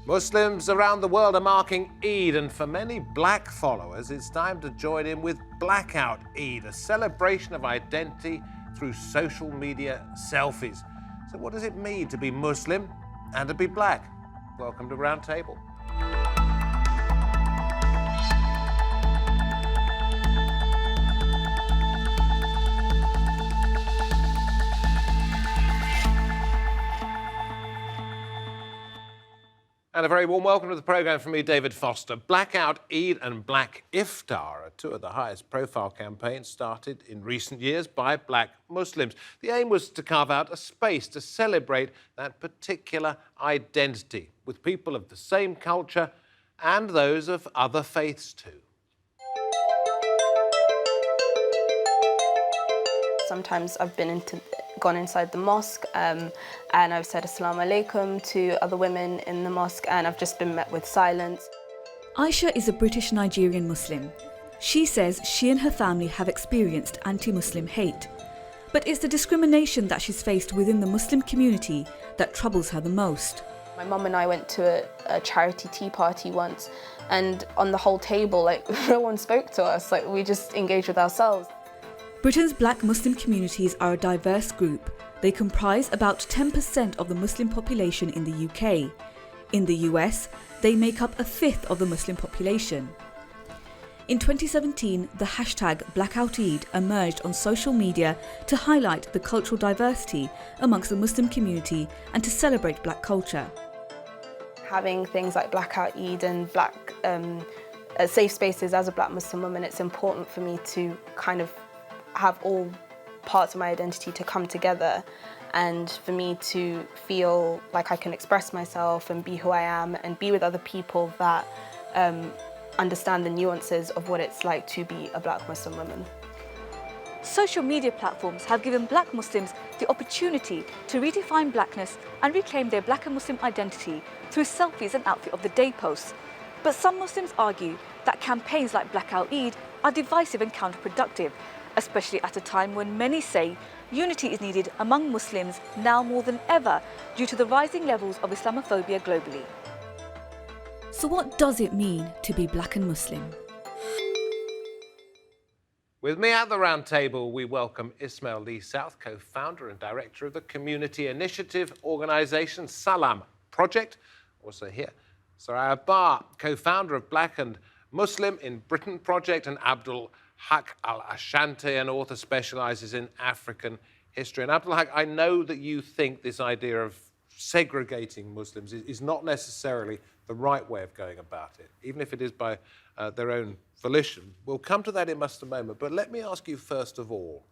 Muslims around the world are marking Eid, and for many black followers, it's time to join in with Blackout Eid, a celebration of identity through social media selfies. So what does it mean to be Muslim and to be black? Welcome to Roundtable. And a very warm welcome to the programme from me, David Foster. Blackout Eid and Black Iftar are two of the highest profile campaigns started in recent years by black Muslims. The aim was to carve out a space to celebrate that particular identity with people of the same culture and those of other faiths too. Sometimes I've gone inside the mosque and I've said Assalamu alaikum to other women in the mosque, and I've just been met with silence. Aisha is a British Nigerian Muslim. She says she and her family have experienced anti-Muslim hate. But it's the discrimination that she's faced within the Muslim community that troubles her the most. My mum and I went to a charity tea party once, and on the whole table, no one spoke to us. We just engaged with ourselves. Britain's black Muslim communities are a diverse group. They comprise about 10% of the Muslim population in the UK. In the US, they make up a fifth of the Muslim population. In 2017, the hashtag Blackout Eid emerged on social media to highlight the cultural diversity amongst the Muslim community and to celebrate black culture. Having things like Blackout Eid and black safe spaces as a black Muslim woman, it's important for me to kind of have all parts of my identity to come together, and for me to feel like I can express myself and be who I am and be with other people that understand the nuances of what it's like to be a black Muslim woman. Social media platforms have given black Muslims the opportunity to redefine blackness and reclaim their black and Muslim identity through selfies and outfit of the day posts. But some Muslims argue that campaigns like Blackout Eid are divisive and counterproductive, especially at a time when many say unity is needed among Muslims now more than ever due to the rising levels of Islamophobia globally. So what does it mean to be black and Muslim? With me at the round table, we welcome Ismael Lea South, co-founder and director of the community initiative organisation Salam Project. Also here, Saraiya Bah, co-founder of Black and Muslim in Britain Project, and Abdulhaq Al-Ashanti, an author specialises in African history. And Abdulhaq, I know that you think this idea of segregating Muslims is not necessarily the right way of going about it, even if it is by their own volition. We'll come to that in just a moment, but let me ask you first of all,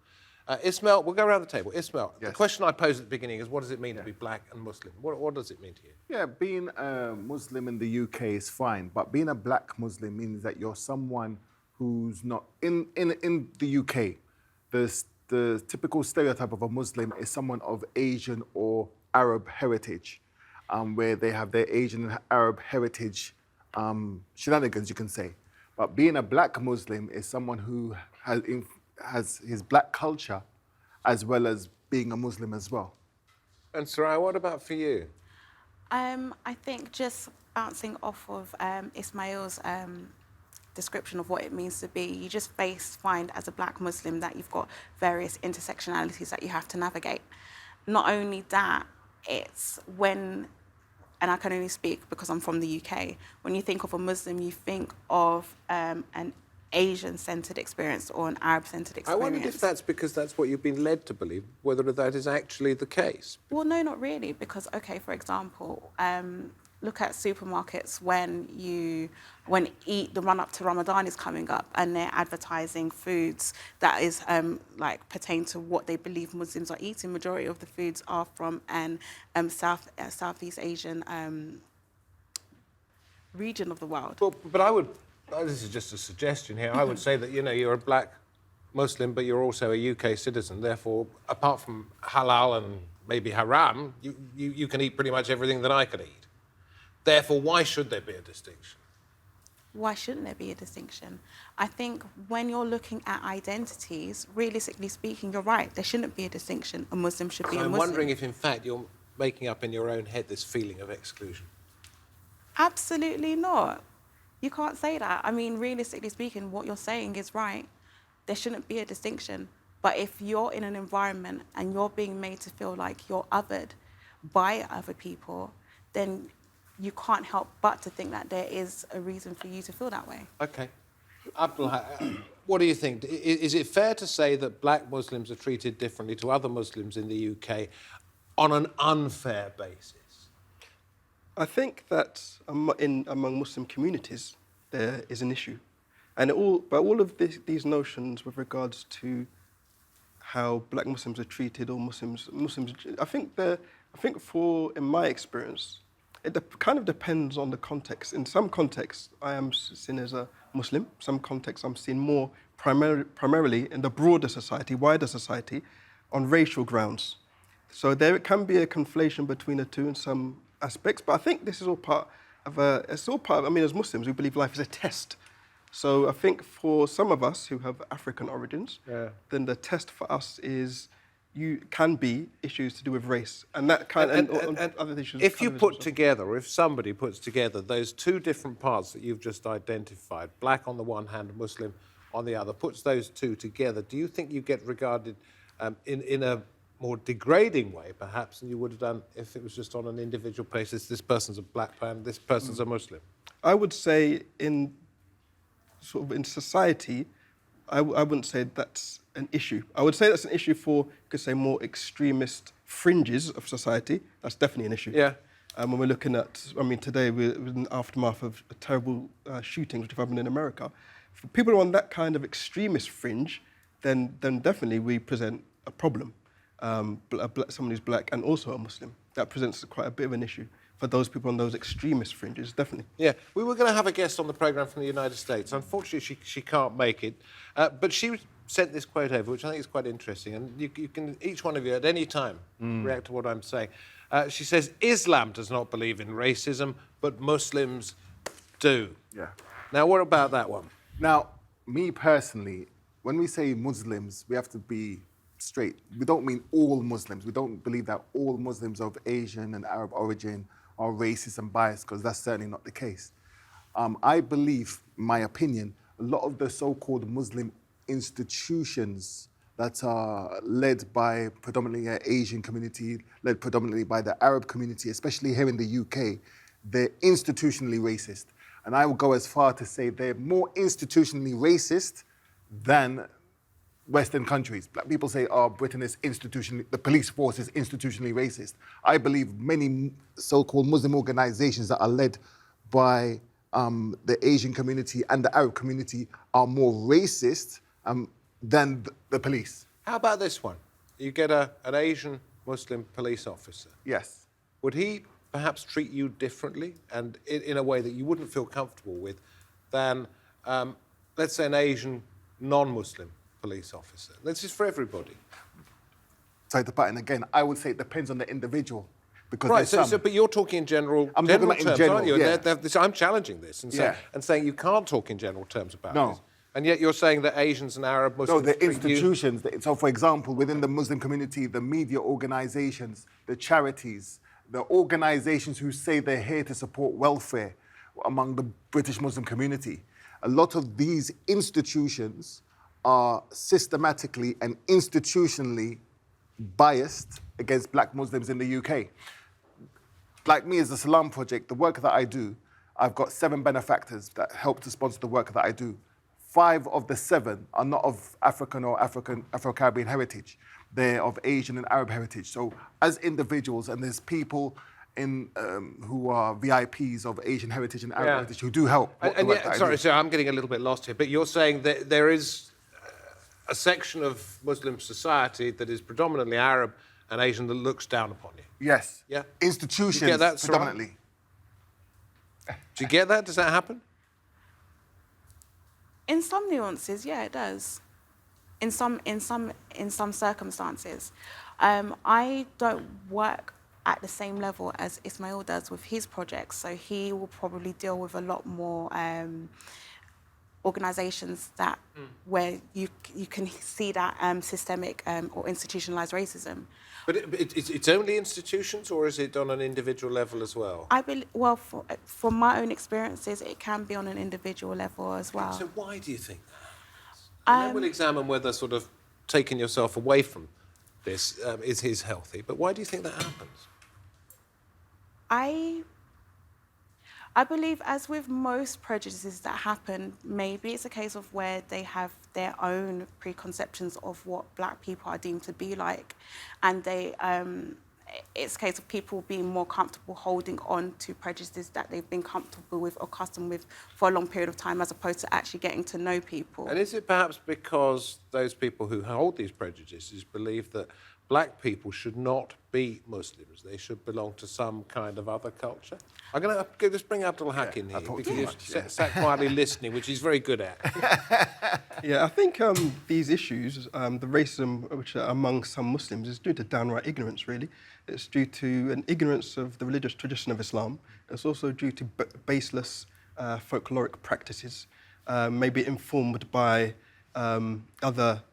Ismael, we'll go around the table. Ismael, yes. The question I posed at the beginning is, what does it mean to be black and Muslim? What does it mean to you? Yeah, being a Muslim in the UK is fine, but being a black Muslim means that you're someone who's not in the UK. The typical stereotype of a Muslim is someone of Asian or Arab heritage, where they have their Asian and Arab heritage shenanigans, you can say. But being a black Muslim is someone who has his black culture as well as being a Muslim as well. And Saraiya, what about for you? I think just bouncing off of Ismail's description of what it means to be, you just find as a black Muslim that you've got various intersectionalities that you have to navigate. Not only that, it's when, and I can only speak because I'm from the UK, when you think of a Muslim, you think of an Asian-centred experience or an Arab-centred experience. I wondered if that's because that's what you've been led to believe, whether that is actually the case. Well, no, not really, because, okay, for example, look at supermarkets when the run-up to Ramadan is coming up and they're advertising foods that is pertain to what they believe Muslims are eating. Majority of the foods are from an Southeast Asian region of the world. Well, but I would, this is just a suggestion here, I would say that, you're a black Muslim, but you're also a UK citizen. Therefore, apart from halal and maybe haram, you can eat pretty much everything that I could eat. Therefore, why should there be a distinction? Why shouldn't there be a distinction? I think when you're looking at identities, realistically speaking, you're right. There shouldn't be a distinction. A Muslim should be a Muslim. I'm wondering if, in fact, you're making up in your own head this feeling of exclusion. Absolutely not. You can't say that. I mean, realistically speaking, what you're saying is right. There shouldn't be a distinction. But if you're in an environment and you're being made to feel like you're othered by other people, then you can't help but to think that there is a reason for you to feel that way. Okay. Abdulhaq, what do you think? Is it fair to say that black Muslims are treated differently to other Muslims in the UK on an unfair basis? I think that among Muslim communities, there is an issue. And all of these notions with regards to how black Muslims are treated or Muslims, I think in my experience, it kind of depends on the context. In some contexts, I am seen as a Muslim. Some contexts, I'm seen more primarily in the broader society, wider society, on racial grounds. So there can be a conflation between the two in some aspects, but I think this is all part of I mean, as Muslims, we believe life is a test. So I think for some of us who have African origins, then the test for us is can be issues to do with race, and that kind and other issues. If you put together, or if somebody puts together those two different parts that you've just identified, black on the one hand, Muslim on the other, puts those two together, do you think you get regarded in a more degrading way, perhaps, than you would have done if it was just on an individual basis? This person's a black man, this person's a Muslim. I would say in society, I wouldn't say that's an issue. I would say that's an issue for, you could say, more extremist fringes of society. That's definitely an issue. Yeah. When we're looking at, I mean, today we're in the aftermath of terrible shootings which have happened in America. For people who are on that kind of extremist fringe, then definitely we present a problem. Someone who's black and also a Muslim. That presents quite a bit of an issue for those people on those extremist fringes, definitely. Yeah, we were going to have a guest on the programme from the United States. Unfortunately, she can't make it. But she sent this quote over, which I think is quite interesting. And you can, each one of you at any time, react to what I'm saying. She says, Islam does not believe in racism, but Muslims do. Yeah. Now, what about that one? Now, me personally, when we say Muslims, we have to be straight. We don't mean all Muslims. We don't believe that all Muslims of Asian and Arab origin are racist and biased, because that's certainly not the case. I believe, in my opinion, a lot of the so-called Muslim institutions that are led by predominantly an Asian community, led predominantly by the Arab community, especially here in the UK, they're institutionally racist. And I will go as far to say they're more institutionally racist than Western countries. Black people say, Britain is institutionally, the police force is institutionally racist. I believe many so-called Muslim organizations that are led by the Asian community and the Arab community are more racist than the police. How about this one? You get an Asian Muslim police officer. Yes. Would he perhaps treat you differently and in a way that you wouldn't feel comfortable with than, let's say, an Asian non-Muslim police officer? This is for everybody. Sorry to pattern again. I would say it depends on the individual. Because right, but you're talking in general, I'm talking about terms, in general, aren't you? yeah. I'm challenging this and saying you can't talk in general terms about this. And yet you're saying that Asians and Arab Muslims... No, the institutions. So, for example, within the Muslim community, the media organizations, the charities, the organizations who say they're here to support welfare among the British Muslim community, a lot of these institutions are systematically and institutionally biased against black Muslims in the UK. Like me as the Salam Project, the work that I do, I've got 7 benefactors that help to sponsor the work that I do. 5 of the 7 are not of African or Afro-Caribbean heritage. They're of Asian and Arab heritage. So as individuals, and there's people who are VIPs of Asian heritage and Arab heritage who do help. So I'm getting a little bit lost here, but you're saying that there is a section of Muslim society that is predominantly Arab and Asian that looks down upon you. Yes. Yeah. Institutions, you get that, predominantly. Do you get that? Does that happen? In some nuances, yeah, it does. In some circumstances, I don't work at the same level as Ismael does with his projects, so he will probably deal with a lot more organisations that where you can see that systemic or institutionalised racism. But it's only institutions, or is it on an individual level as well? I believe, well, from my own experiences, it can be on an individual level as well. So why do you think that? And then we'll examine whether sort of taking yourself away from this is healthy. But why do you think that happens? I believe, as with most prejudices that happen, maybe it's a case of where they have their own preconceptions of what black people are deemed to be like, and it's a case of people being more comfortable holding on to prejudices that they've been comfortable with or accustomed with for a long period of time, as opposed to actually getting to know people. And is it perhaps because those people who hold these prejudices believe that black people should not be Muslims, they should belong to some kind of other culture? I'm going to just bring Abdulhaq in here, because he's sat quietly listening, which he's very good at. Yeah, I think these issues, the racism which are among some Muslims, is due to downright ignorance, really. It's due to an ignorance of the religious tradition of Islam. It's also due to baseless folkloric practices, maybe informed by other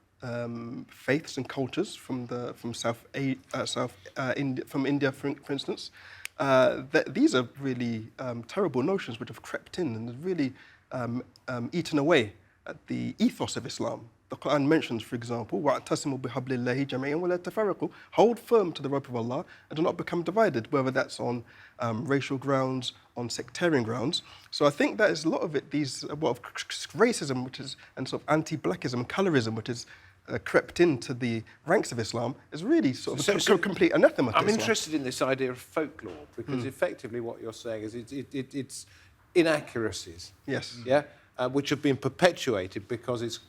faiths and cultures from India, for instance. These are really terrible notions which have crept in and have really eaten away at the ethos of Islam. The Quran mentions, for example, وَاعْتَصِمُوا بِحَبْلِ اللَّهِ جَمِيعًا وَلَا تَفَرَّقُوا. Hold firm to the rope of Allah and do not become divided, whether that's on racial grounds, on sectarian grounds. So I think that is a lot of it, racism, which is, and sort of anti-blackism, colorism, which is crept into the ranks of Islam, is really sort of complete anathema to I'm Islam. interested in this idea of folklore, because effectively what you're saying is it's inaccuracies. Yes. Yeah, which have been perpetuated because it's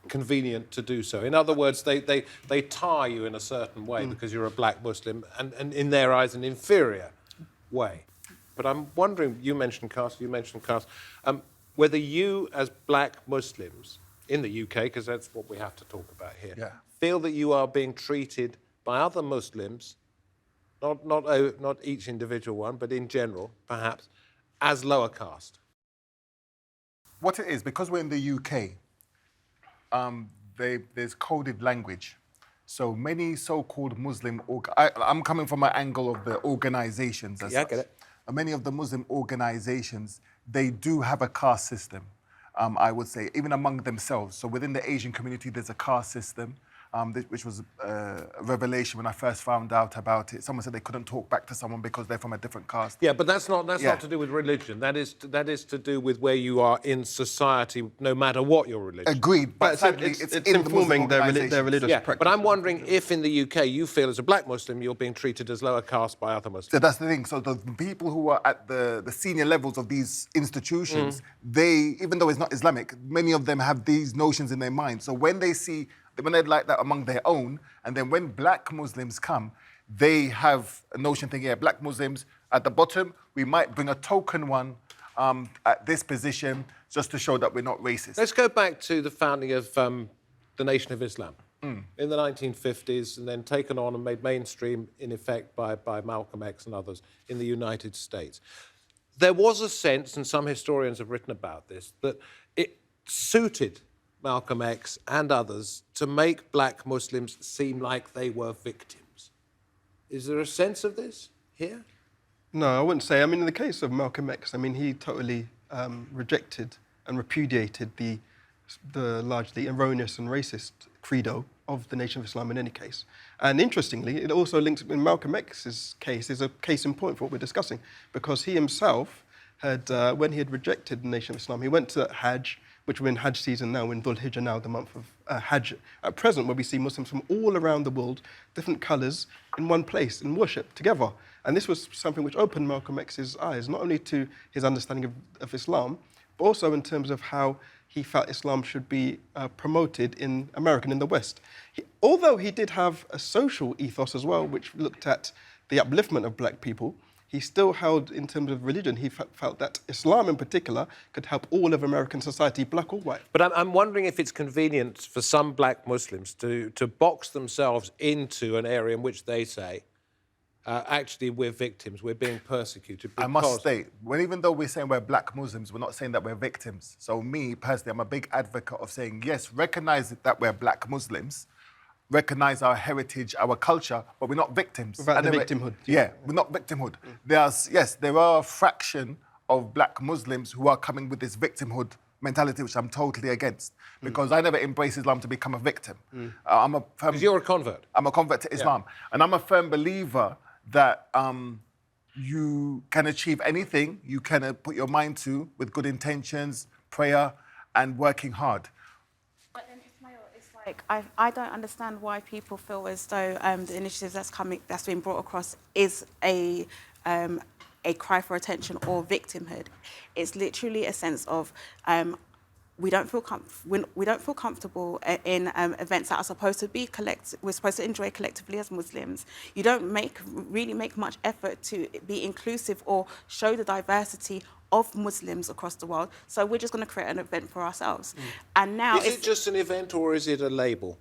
convenient to do so. In other words, they tie you in a certain way because you're a black Muslim, and in their eyes, an inferior way. But I'm wondering, you mentioned caste, whether you as black Muslims in the UK, because that's what we have to talk about here, feel that you are being treated by other Muslims, not each individual one, but in general, perhaps, as lower caste. What it is, because we're in the UK, there's coded language. So many so-called Muslim... I'm coming from an angle of the organisations. Yeah, I get it. Many of the Muslim organisations, they do have a caste system, I would say, even among themselves. So within the Asian community, there's a caste system, which was a revelation when I first found out about it. Someone said they couldn't talk back to someone because they're from a different caste. Yeah, but that's not to do with religion. That is to do with where you are in society, no matter what your religion. Agreed, but sadly, it's informing their religious practice. But I'm wondering if in the UK you feel as a black Muslim you're being treated as lower caste by other Muslims. So that's the thing. So the people who are at the senior levels of these institutions, they, even though it's not Islamic, many of them have these notions in their mind. So when they're like that among their own, and then when black Muslims come, they have a notion thinking, yeah, black Muslims at the bottom, we might bring a token one at this position just to show that we're not racist. Let's go back to the founding of the Nation of Islam in the 1950s, and then taken on and made mainstream, in effect, by Malcolm X and others in the United States. There was a sense, and some historians have written about this, that it suited Malcolm X and others to make black Muslims seem like they were victims. Is there a sense of this here? No, I wouldn't say. I mean, in the case of Malcolm X, I mean, he totally rejected and repudiated the largely erroneous and racist credo of the Nation of Islam in any case. And interestingly, it also links, in Malcolm X's case, is a case in point for what we're discussing, because he himself had, when he had rejected the Nation of Islam, he went to Hajj, which we're in Hajj season now, we're in Dhul Hijjah now, the month of Hajj at present, where we see Muslims from all around the world, different colours, in one place, in worship, together. And this was something which opened Malcolm X's eyes, not only to his understanding of Islam, but also in terms of how he felt Islam should be promoted in America and in the West. Although he did have a social ethos as well, which looked at the upliftment of black people, he still held, in terms of religion, he felt that Islam in particular could help all of American society, black or white. But I'm wondering if it's convenient for some black Muslims to box themselves into an area in which they say, actually we're victims, we're being persecuted because... I must state, even though we're saying we're black Muslims, we're not saying that we're victims. So me, personally, I'm a big advocate of saying, yes, recognise that we're black Muslims, recognise our heritage, our culture, but we're not victims. Without the victimhood. Yeah, we're not victimhood. There are a fraction of black Muslims who are coming with this victimhood mentality, which I'm totally against, because I never embrace Islam to become a victim. Because you're a convert. I'm a convert to Islam. And I'm a firm believer that you can achieve anything you can put your mind to with good intentions, prayer, and working hard. But then, Ismael, it's like I don't understand why people feel as though the initiative that's been brought across is a cry for attention or victimhood. It's literally a sense of we don't feel comfortable in events that are supposed to be we're supposed to enjoy collectively as Muslims. You don't really make much effort to be inclusive or show the diversity of Muslims across the world. So we're just going to create an event for ourselves. And now is it just an event or is it a label?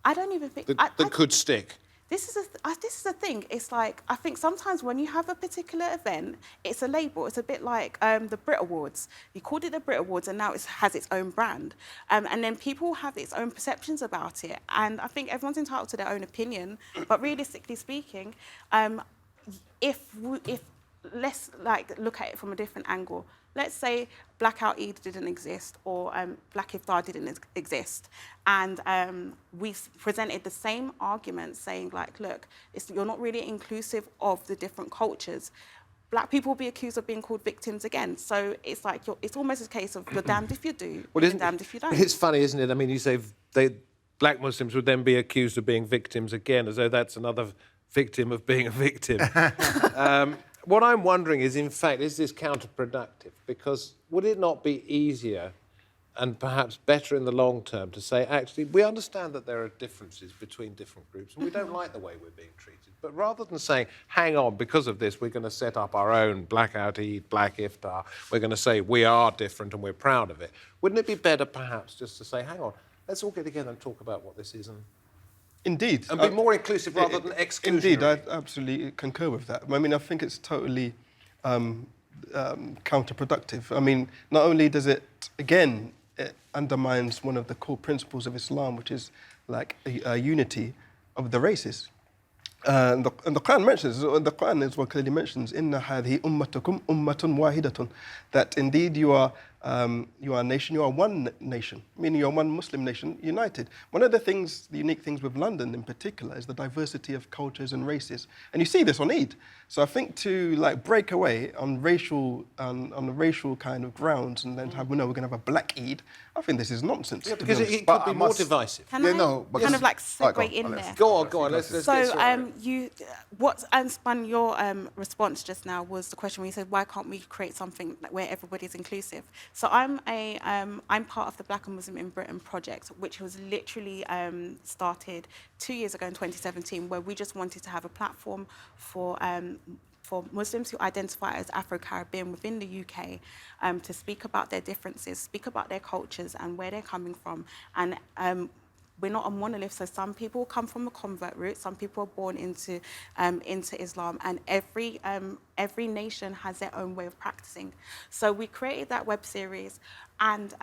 I don't even think that could stick. This is the thing. It's like, I think sometimes when you have a particular event, it's a label. It's a bit like the Brit Awards. You called it the Brit Awards, and now it has its own brand. And then people have its own perceptions about it. And I think everyone's entitled to their own opinion. But realistically speaking, if let's look at it from a different angle. Let's say Blackout Eid didn't exist or Black Iftar didn't exist. And we presented the same argument saying, like, look, you're not really inclusive of the different cultures. Black people will be accused of being called victims again. So it's like, it's almost a case of you're damned if you do, you're damned if you don't. It's funny, isn't it? I mean, you say black Muslims would then be accused of being victims again, as though that's another victim of being a victim. What I'm wondering is, in fact, is this counterproductive? Because would it not be easier and perhaps better in the long term to say, actually, we understand that there are differences between different groups and we don't like the way we're being treated. But rather than saying, hang on, because of this, we're going to set up our own Blackout Eid, Black Iftar, we're going to say we are different and we're proud of it. Wouldn't it be better, perhaps, just to say, hang on, let's all get together and talk about what this is Indeed. and be more inclusive rather than exclusionary? Indeed, I absolutely concur with that. I mean, I think it's totally counterproductive. I mean, not only does it, again, it undermines one of the core principles of Islam, which is like a unity of the races. And the Quran mentions, the Quran is what clearly mentions, "Inna hadhi ummatukum ummatun wahidatun," that indeed you are a nation, you are one nation, meaning you're one Muslim nation united. One of the unique things with London in particular is the diversity of cultures and races. And you see this on Eid. So I think to break away on the racial kind of grounds and then have, we're going to have a Black Eid, I think this is nonsense. Yeah, because it could be more divisive. Can I segue in there? Go on. Let's What spun your response just now was the question where you said, why can't we create something where everybody's inclusive? So I'm part of the Black and Muslim in Britain project, which was literally started 2 years ago in 2017, where we just wanted to have a platform for Muslims who identify as Afro-Caribbean within the UK to speak about their differences, speak about their cultures and where they're coming from. And we're not a monolith, so some people come from a convert route, some people are born into Islam, and every nation has their own way of practicing. So we created that web series, and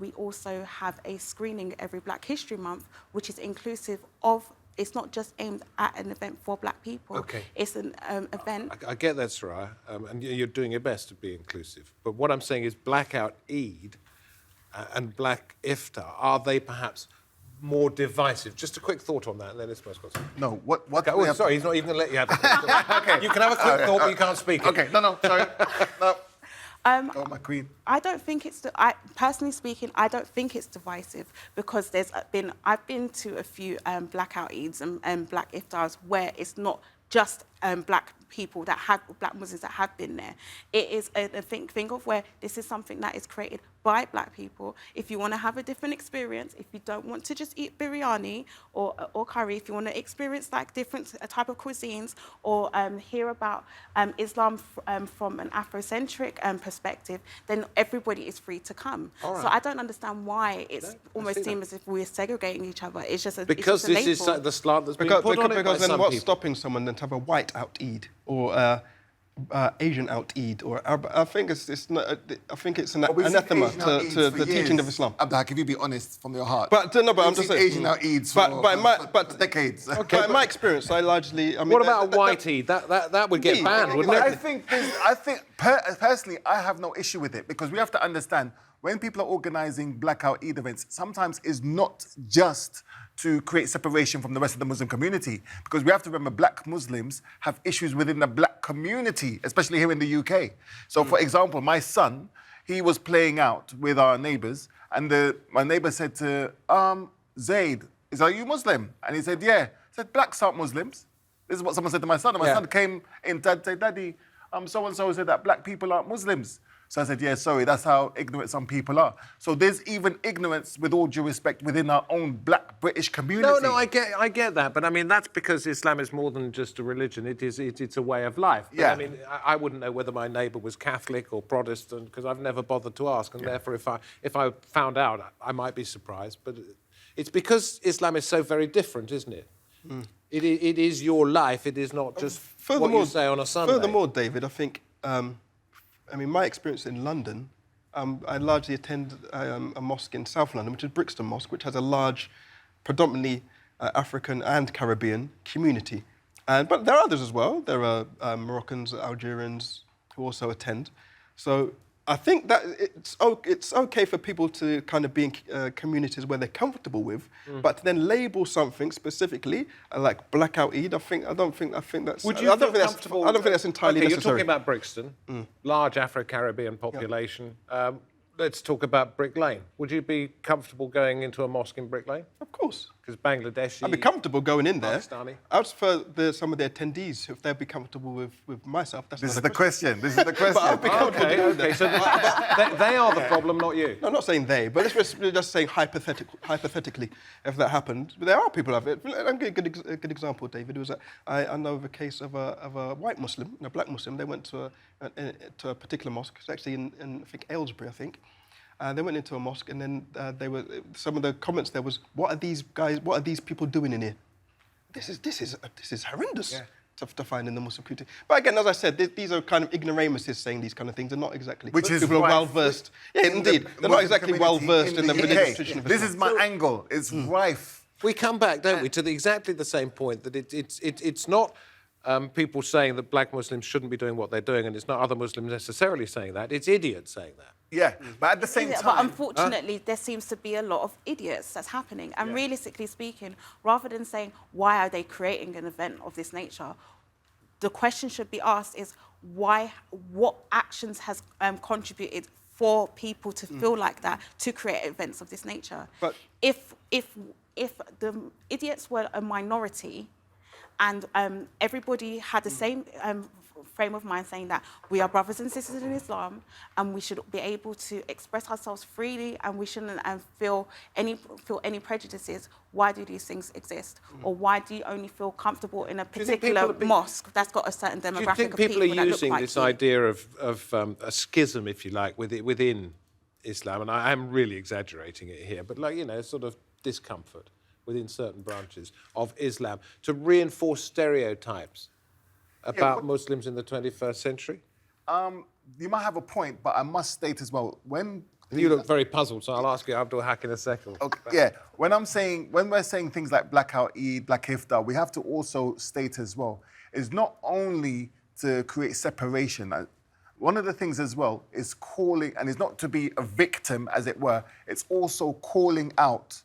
we also have a screening every Black History Month, which is inclusive of. It's not just aimed at an event for Black people. Okay. It's an event. I get that, Saraiya, and you're doing your best to be inclusive. But what I'm saying is Blackout Eid and Black Iftar, are they perhaps more divisive? Just a quick thought on that, and then Ismael's got something. No, what Okay, sorry, he's not even going to let you have it. Okay. You can have a quick thought, but you can't speak it. Okay, no, sorry. No. Oh, my queen. I don't think it's. Personally speaking, I don't think it's divisive because I've been to a few Blackout Eids and Black Iftars where it's not just Black people black Muslims that have been there. It is a thing of where this is something that is created by black people. If you want to have a different experience, if you don't want to just eat biryani or curry, if you want to experience like different type of cuisines or hear about Islam from an Afrocentric perspective, then everybody is free to come. Right. So I don't understand why it's almost seems as if we're segregating each other. It's just a Because it's just a this is label. the slant that's been Because, put on it by because then some what's people. stopping someone then to have a white out Eid or Asian out Eid or Arab? I think it's not. I think it's an anathema to the teaching of Islam. Abdulhaq, if you be honest from your heart. But I'm just saying. Asian out Eids for decades. Okay, in my experience, I largely. I mean, What about a white Eid? That would get banned, wouldn't I it? think personally, I have no issue with it because we have to understand when people are organising Blackout Eid events, sometimes it's not just to create separation from the rest of the Muslim community, because we have to remember black Muslims have issues within the black community, especially here in the UK. So, for example, my son, he was playing out with our neighbours, and my neighbour said to Zaid, "Are you Muslim?" And he said, "Yeah." I said, "Blacks aren't Muslims." This is what someone said to my son, and my son came in, Dad said, "Daddy, so-and-so said that black people aren't Muslims." So I said, "Yeah, sorry, that's how ignorant some people are." So there's even ignorance, with all due respect, within our own black British community. No, I get that, but I mean that's because Islam is more than just a religion. It's a way of life. But, Yeah. I mean, I wouldn't know whether my neighbour was Catholic or Protestant because I've never bothered to ask, and therefore, if I found out, I might be surprised. But it's because Islam is so very different, isn't it? It is your life. It is not just what you say on a Sunday. Furthermore, David, I think. I mean, my experience in London, I largely attend a mosque in South London, which is Brixton Mosque, which has a large, predominantly African and Caribbean community. But there are others as well. There are Moroccans, Algerians who also attend. So I think that it's okay for people to kind of be in communities where they're comfortable with, but to then label something specifically like Blackout Eid, I don't think that's. Would you feel comfortable? I don't think that's entirely okay, necessary. You're talking about Brixton, large Afro-Caribbean population. Let's talk about Brick Lane. Would you be comfortable going into a mosque in Brick Lane? Of course. Because Bangladeshi... I'd be comfortable going in there. Pakistani. I would prefer some of the attendees, if they'd be comfortable with myself. This is the question. This is the question. But I'd be comfortable doing Okay, that. so they are the problem, not you. No, I'm not saying they, but we're just saying hypothetically, if that happened. But there are people of it. I'll give a good example, David. It was I know of a case of a white Muslim, a black Muslim. They went to a particular mosque. It's actually in I think Aylesbury, I think. They went into a mosque, and then some of the comments there was, "What are these guys? What are these people doing in here? This is horrendous to find in the Muslim community." But again, as I said, these are kind of ignoramuses saying these kind of things. They're not exactly people are well versed. Yeah, indeed, they're not exactly well versed in the religious tradition of Islam. This is my angle. It's rife. We come back, don't we, to exactly the same point, that it's not people saying that black Muslims shouldn't be doing what they're doing, and it's not other Muslims necessarily saying that. It's idiots saying that. Yeah, but at the same time... But unfortunately, there seems to be a lot of idiots that's happening. And realistically speaking, rather than saying, why are they creating an event of this nature, the question should be asked is, what actions has contributed for people to feel like that, to create events of this nature? But if the idiots were a minority and everybody had the same frame of mind, saying that we are brothers and sisters in Islam and we should be able to express ourselves freely and we shouldn't feel any prejudices, why do these things exist? Or why do you only feel comfortable in a particular mosque that's got a certain demographic of people? Do you think people are that using look like this you? idea of a schism, if you like, within Islam, and I am really exaggerating it here, but sort of discomfort within certain branches of Islam to reinforce stereotypes about Muslims in the 21st century? You might have a point, but I must state as well, You look very puzzled, so I'll ask you, Abdulhaq, in a second. Okay, yeah, when we're saying things like Blackout Eid, Black Iftar, we have to also state as well, is not only to create separation. One of the things as well is calling, and it's not to be a victim, as it were, it's also calling out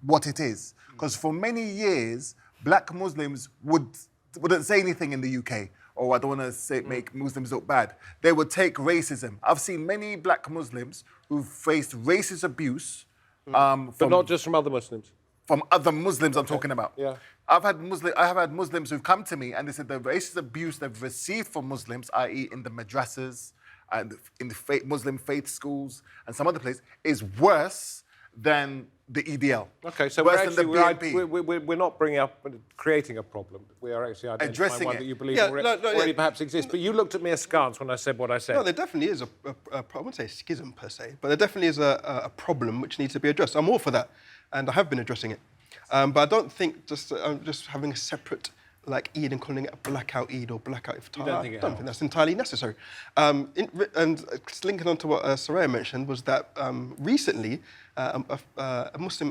what it is. Because for many years, black Muslims wouldn't say anything in the UK, or I don't want to make Muslims look bad. They would take racism. I've seen many black Muslims who've faced racist abuse. But not just from other Muslims. from other Muslims I'm talking about. Yeah. I have had Muslims who've come to me and they said the racist abuse they've received from Muslims, i.e. in the madrasas and in the Muslim faith schools and some other places, is worse than the EDL. Okay, so worse than the BNP. we're not creating a problem. We are actually identifying Addressing one it. that you believe Yeah, already perhaps exists. But you looked at me askance when I said what I said. No, there definitely is I wouldn't say schism per se, but there definitely is a problem which needs to be addressed. I'm all for that, and I have been addressing it. But I don't think just having a separate like Eid and calling it a Blackout Eid or Blackout Iftar, I don't think that's entirely necessary. And linking on to what Saraiya mentioned was that recently a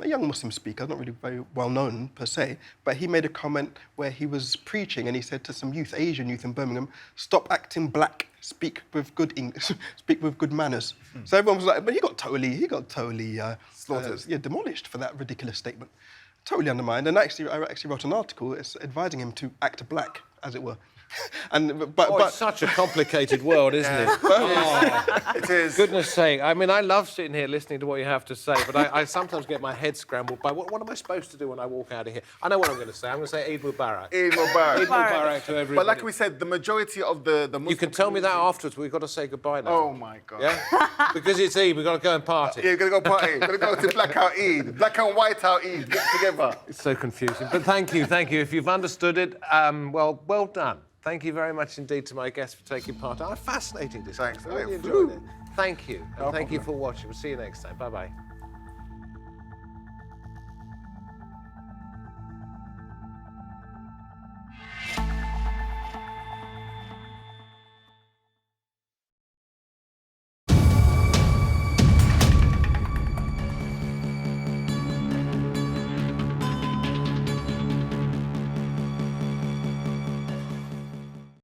young Muslim speaker, not really very well known per se, but he made a comment where he was preaching and he said to some youth, Asian youth in Birmingham, stop acting black, speak with good English, speak with good manners. So everyone was like, but he got totally slaughtered, demolished for that ridiculous statement. Totally undermined, and I actually wrote an article advising him to act black, as it were. But it's such a complicated world, isn't it? It is. Goodness sake. I mean, I love sitting here listening to what you have to say, but I sometimes get my head scrambled by what am I supposed to do when I walk out of here? I know what I'm going to say. I'm going to say Eid Mubarak. Eid Mubarak. Eid Mubarak to everybody. But like we said, the majority of the Muslim you can tell me that afterwards, but we've got to say goodbye now. Oh, my God. Yeah? Because it's Eid, we've got to go and party. Yeah, you're going to go party. You're going to go to Blackout Eid. Black and White Out Eid. Get together. It's so confusing. But thank you. If you've understood it, well done. Thank you very much indeed to my guests for taking part. Fascinating discussion. Thanks. I really enjoyed it. Thank you. And thank you for watching. We'll see you next time. Bye-bye.